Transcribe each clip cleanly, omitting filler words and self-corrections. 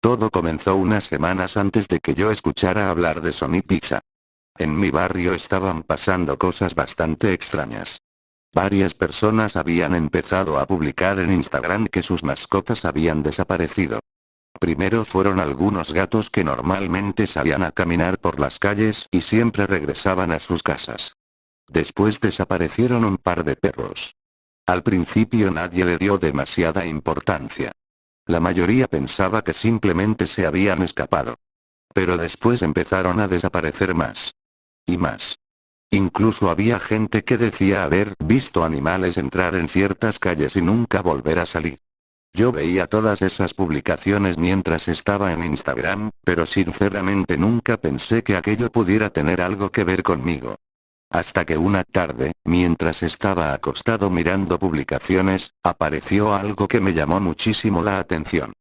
Todo comenzó unas semanas antes de que yo escuchara hablar de Sonic Pizza. En mi barrio estaban pasando cosas bastante extrañas. Varias personas habían empezado a publicar en Instagram que sus mascotas habían desaparecido. Primero fueron algunos gatos que normalmente salían a caminar por las calles y siempre regresaban a sus casas. Después desaparecieron un par de perros. Al principio nadie le dio demasiada importancia. La mayoría pensaba que simplemente se habían escapado. Pero después empezaron a desaparecer más. Y más. Incluso había gente que decía haber visto animales entrar en ciertas calles y nunca volver a salir. Yo veía todas esas publicaciones mientras estaba en Instagram, pero sinceramente nunca pensé que aquello pudiera tener algo que ver conmigo. Hasta que una tarde, mientras estaba acostado mirando publicaciones, apareció algo que me llamó muchísimo la atención.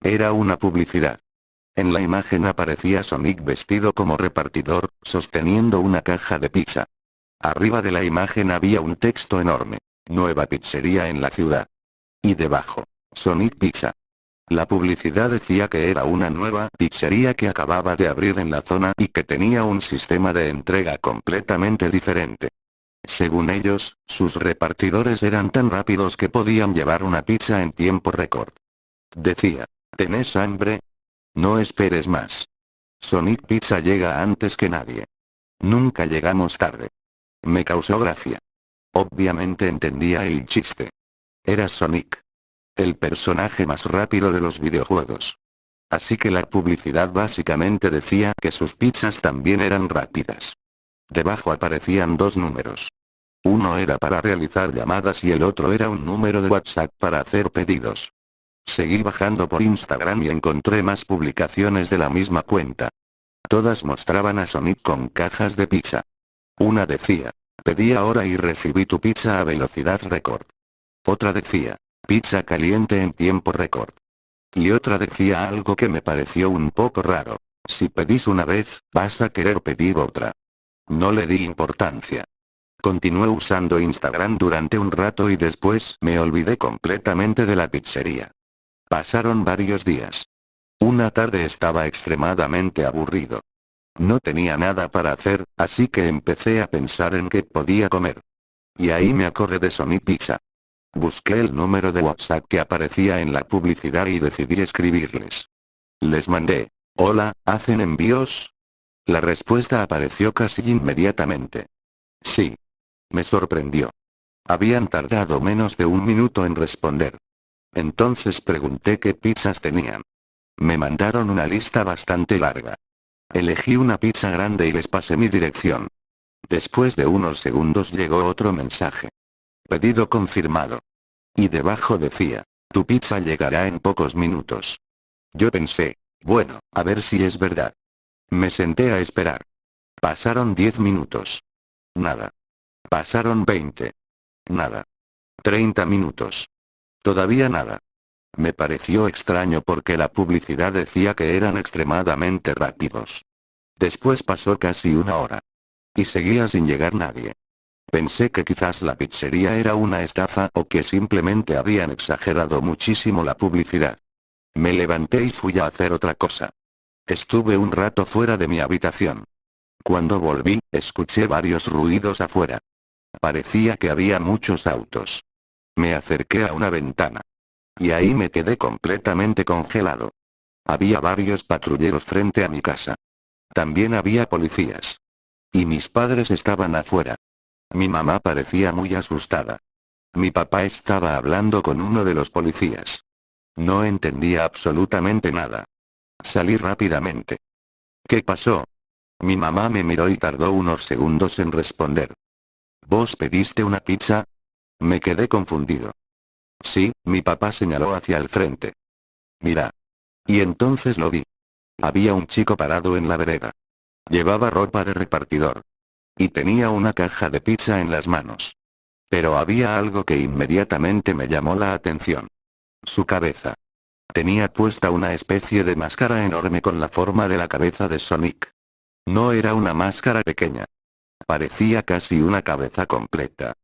Era una publicidad. En la imagen aparecía Sonic vestido como repartidor, sosteniendo una caja de pizza. Arriba de la imagen había un texto enorme. Nueva pizzería en la ciudad. Y debajo, Sonic Pizza. La publicidad decía que era una nueva pizzería que acababa de abrir en la zona y que tenía un sistema de entrega completamente diferente. Según ellos, sus repartidores eran tan rápidos que podían llevar una pizza en tiempo récord. Decía, ¿tenés hambre? No esperes más. Sonic Pizza llega antes que nadie. Nunca llegamos tarde. Me causó gracia. Obviamente entendía el chiste. Era Sonic. El personaje más rápido de los videojuegos. Así que la publicidad básicamente decía que sus pizzas también eran rápidas. Debajo aparecían dos números. Uno era para realizar llamadas y el otro era un número de WhatsApp para hacer pedidos. Seguí bajando por Instagram y encontré más publicaciones de la misma cuenta. Todas mostraban a Sonic con cajas de pizza. Una decía, pedí ahora y recibí tu pizza a velocidad récord. Otra decía, pizza caliente en tiempo récord. Y otra decía algo que me pareció un poco raro. Si pedís una vez, vas a querer pedir otra. No le di importancia. Continué usando Instagram durante un rato y después me olvidé completamente de la pizzería. Pasaron varios días. Una tarde estaba extremadamente aburrido. No tenía nada para hacer, así que empecé a pensar en qué podía comer. Y ahí me acordé de Sonic Pizza. Busqué el número de WhatsApp que aparecía en la publicidad y decidí escribirles. Les mandé, hola, ¿hacen envíos? La respuesta apareció casi inmediatamente. Sí. Me sorprendió. Habían tardado menos de un minuto en responder. Entonces pregunté qué pizzas tenían. Me mandaron una lista bastante larga. Elegí una pizza grande y les pasé mi dirección. Después de unos segundos llegó otro mensaje. Pedido confirmado. Y debajo decía, tu pizza llegará en pocos minutos. Yo pensé, bueno, a ver si es verdad. Me senté a esperar. Pasaron 10 minutos. Nada. Pasaron 20. Nada. 30 minutos. Todavía nada. Me pareció extraño porque la publicidad decía que eran extremadamente rápidos. Después pasó casi una hora. Y seguía sin llegar nadie. Pensé que quizás la pizzería era una estafa o que simplemente habían exagerado muchísimo la publicidad. Me levanté y fui a hacer otra cosa. Estuve un rato fuera de mi habitación. Cuando volví, escuché varios ruidos afuera. Parecía que había muchos autos. Me acerqué a una ventana. Y ahí me quedé completamente congelado. Había varios patrulleros frente a mi casa. También había policías. Y mis padres estaban afuera. Mi mamá parecía muy asustada. Mi papá estaba hablando con uno de los policías. No entendía absolutamente nada. Salí rápidamente. ¿Qué pasó? Mi mamá me miró y tardó unos segundos en responder. ¿Vos pediste una pizza? Me quedé confundido. Sí, mi papá señaló hacia el frente. Mira. Y entonces lo vi. Había un chico parado en la vereda. Llevaba ropa de repartidor. Y tenía una caja de pizza en las manos. Pero había algo que inmediatamente me llamó la atención. Su cabeza. Tenía puesta una especie de máscara enorme con la forma de la cabeza de Sonic. No era una máscara pequeña. Parecía casi una cabeza completa.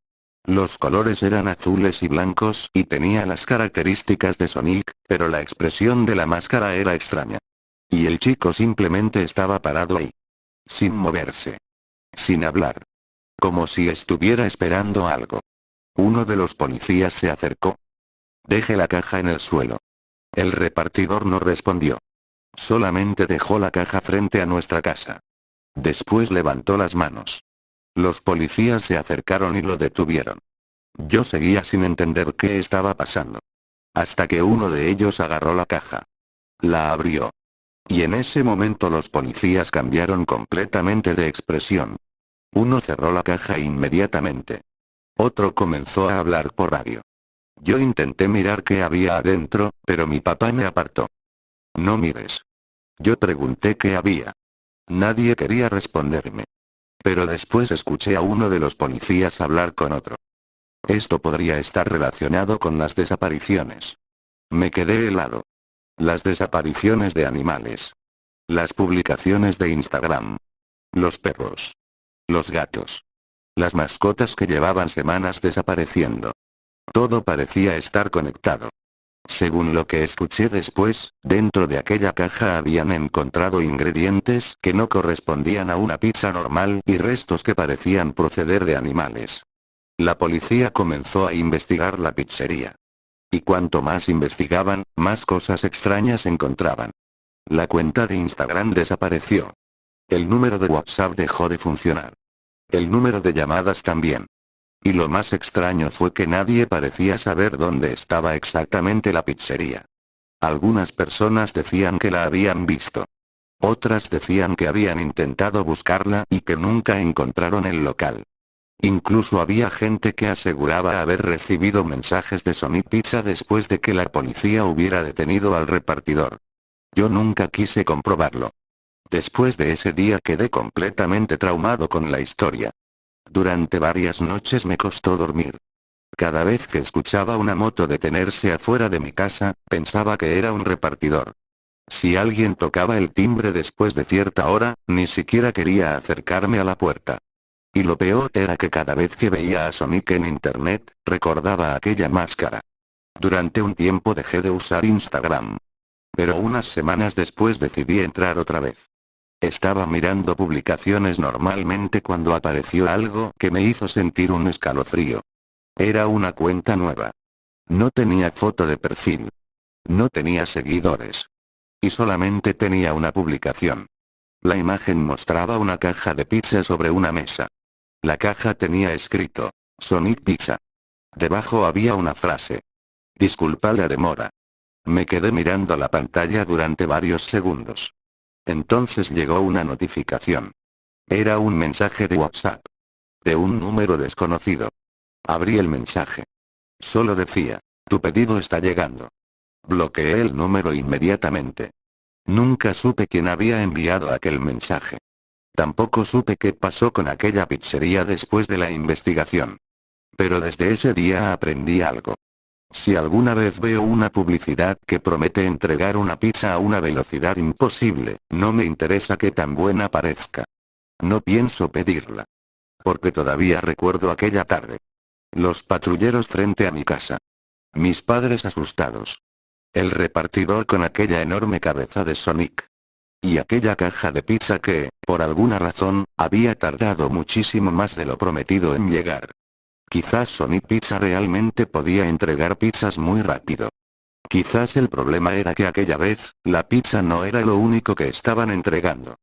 Los colores eran azules y blancos y tenía las características de Sonic, pero la expresión de la máscara era extraña. Y el chico simplemente estaba parado ahí. Sin moverse. Sin hablar. Como si estuviera esperando algo. Uno de los policías se acercó. Dejé la caja en el suelo. El repartidor no respondió. Solamente dejó la caja frente a nuestra casa. Después levantó las manos. Los policías se acercaron y lo detuvieron. Yo seguía sin entender qué estaba pasando. Hasta que uno de ellos agarró la caja. La abrió. Y en ese momento los policías cambiaron completamente de expresión. Uno cerró la caja inmediatamente. Otro comenzó a hablar por radio. Yo intenté mirar qué había adentro, pero mi papá me apartó. No mires. Yo pregunté qué había. Nadie quería responderme. Pero después escuché a uno de los policías hablar con otro. Esto podría estar relacionado con las desapariciones. Me quedé helado. Las desapariciones de animales. Las publicaciones de Instagram. Los perros. Los gatos. Las mascotas que llevaban semanas desapareciendo. Todo parecía estar conectado. Según lo que escuché después, dentro de aquella caja habían encontrado ingredientes que no correspondían a una pizza normal y restos que parecían proceder de animales. La policía comenzó a investigar la pizzería. Y cuanto más investigaban, más cosas extrañas encontraban. La cuenta de Instagram desapareció. El número de WhatsApp dejó de funcionar. El número de llamadas también. Y lo más extraño fue que nadie parecía saber dónde estaba exactamente la pizzería. Algunas personas decían que la habían visto. Otras decían que habían intentado buscarla y que nunca encontraron el local. Incluso había gente que aseguraba haber recibido mensajes de Sonic Pizza después de que la policía hubiera detenido al repartidor. Yo nunca quise comprobarlo. Después de ese día quedé completamente traumado con la historia. Durante varias noches me costó dormir. Cada vez que escuchaba una moto detenerse afuera de mi casa, pensaba que era un repartidor. Si alguien tocaba el timbre después de cierta hora, ni siquiera quería acercarme a la puerta. Y lo peor era que cada vez que veía a Sonic en internet, recordaba aquella máscara. Durante un tiempo dejé de usar Instagram. Pero unas semanas después decidí entrar otra vez. Estaba mirando publicaciones normalmente cuando apareció algo que me hizo sentir un escalofrío. Era una cuenta nueva. No tenía foto de perfil. No tenía seguidores. Y solamente tenía una publicación. La imagen mostraba una caja de pizza sobre una mesa. La caja tenía escrito, Sonic Pizza. Debajo había una frase. Disculpa la demora. Me quedé mirando la pantalla durante varios segundos. Entonces llegó una notificación. Era un mensaje de WhatsApp. De un número desconocido. Abrí el mensaje. Solo decía, tu pedido está llegando. Bloqueé el número inmediatamente. Nunca supe quién había enviado aquel mensaje. Tampoco supe qué pasó con aquella pizzería después de la investigación. Pero desde ese día aprendí algo. Si alguna vez veo una publicidad que promete entregar una pizza a una velocidad imposible, no me interesa qué tan buena parezca. No pienso pedirla. Porque todavía recuerdo aquella tarde. Los patrulleros frente a mi casa. Mis padres asustados. El repartidor con aquella enorme cabeza de Sonic. Y aquella caja de pizza que, por alguna razón, había tardado muchísimo más de lo prometido en llegar. Quizás Sonic Pizza realmente podía entregar pizzas muy rápido. Quizás el problema era que aquella vez, la pizza no era lo único que estaban entregando.